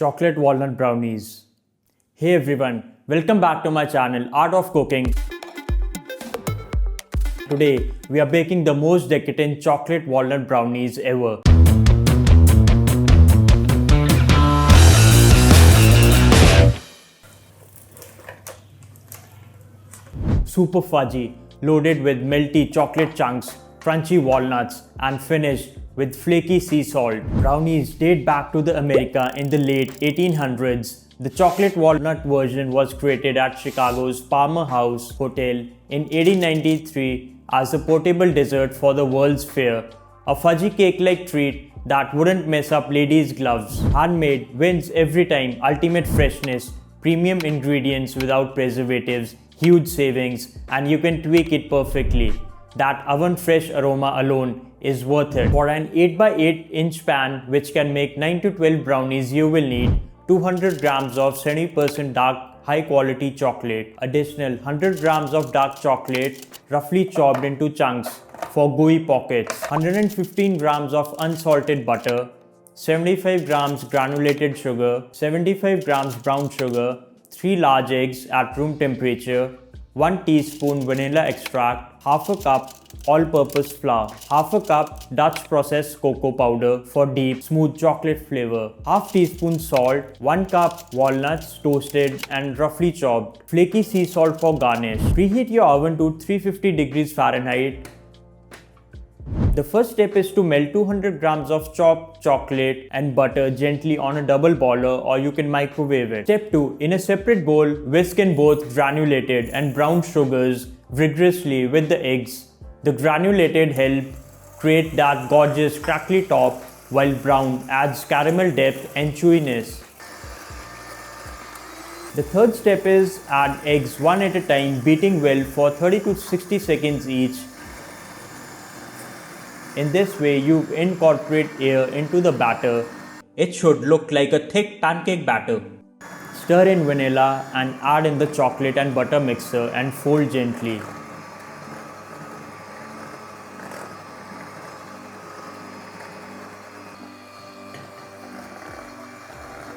chocolate walnut brownies. Hey everyone, welcome back to my channel Art of Cooking. Today we are baking the most decadent chocolate walnut brownies ever. Super fudgy, loaded with melty chocolate chunks, crunchy walnuts, and finished with flaky sea salt. Brownies date back to the America in the late 1800s. The chocolate walnut version was created at Chicago's Palmer House Hotel in 1893 as a portable dessert for the World's Fair, a fudgy cake-like treat that wouldn't mess up ladies' gloves. Handmade wins every time. Ultimate freshness, premium ingredients without preservatives, huge savings, and you can tweak it perfectly. That oven fresh aroma alone is worth it. For an 8x8 inch pan which can make 9 to 12 brownies, you will need 200 grams of 70% dark high quality chocolate, additional 100 grams of dark chocolate roughly chopped into chunks for gooey pockets, 115 grams of unsalted butter, 75 grams granulated sugar, 75 grams brown sugar, 3 large eggs at room temperature, 1 teaspoon vanilla extract, half a cup all-purpose flour, half a cup Dutch processed cocoa powder for deep, smooth chocolate flavor, half teaspoon salt, 1 cup walnuts toasted and roughly chopped, flaky sea salt for garnish. Preheat your oven to 350 degrees Fahrenheit. The first step is to melt 200 grams of chopped chocolate and butter gently on a double boiler, or you can microwave it. Step 2. In a separate bowl, whisk in both granulated and brown sugars vigorously with the eggs. The granulated help create that gorgeous crackly top, while brown adds caramel depth and chewiness. The third step is add eggs one at a time, beating well for 30 to 60 seconds each. In this way, you incorporate air into the batter. It should look like a thick pancake batter. Stir in vanilla and add in the chocolate and butter mixture and fold gently.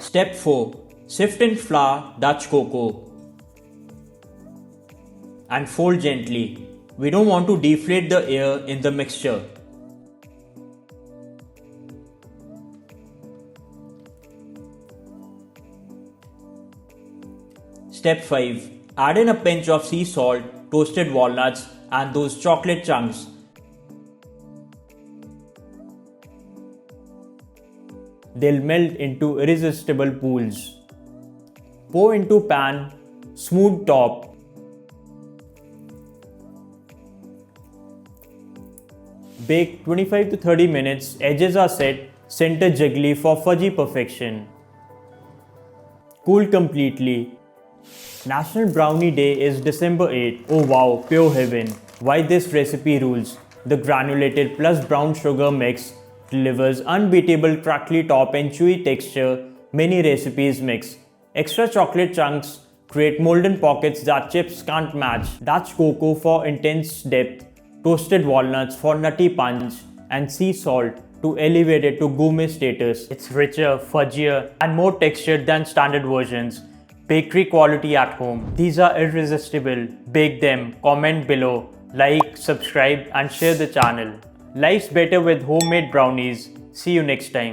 Step 4. Sift in flour, Dutch cocoa, and fold gently. We don't want to deflate the air in the mixture. Step 5. Add in a pinch of sea salt, toasted walnuts, and those chocolate chunks. They'll melt into irresistible pools. Pour into pan, smooth top. Bake 25 to 30 minutes, edges are set, center jiggly for fudgy perfection. Cool completely. National Brownie Day is December 8. Oh wow, pure heaven. Why this recipe rules. The granulated plus brown sugar mix delivers unbeatable crackly top and chewy texture many recipes mix. Extra chocolate chunks create molten pockets that chips can't match. Dutch cocoa for intense depth, toasted walnuts for nutty punch, and sea salt to elevate it to gourmet status. It's richer, fudgier, and more textured than standard versions. Bakery quality at home. These are irresistible. Bake them. Comment below. Like, subscribe, and share the channel. Life's better with homemade brownies. See you next time.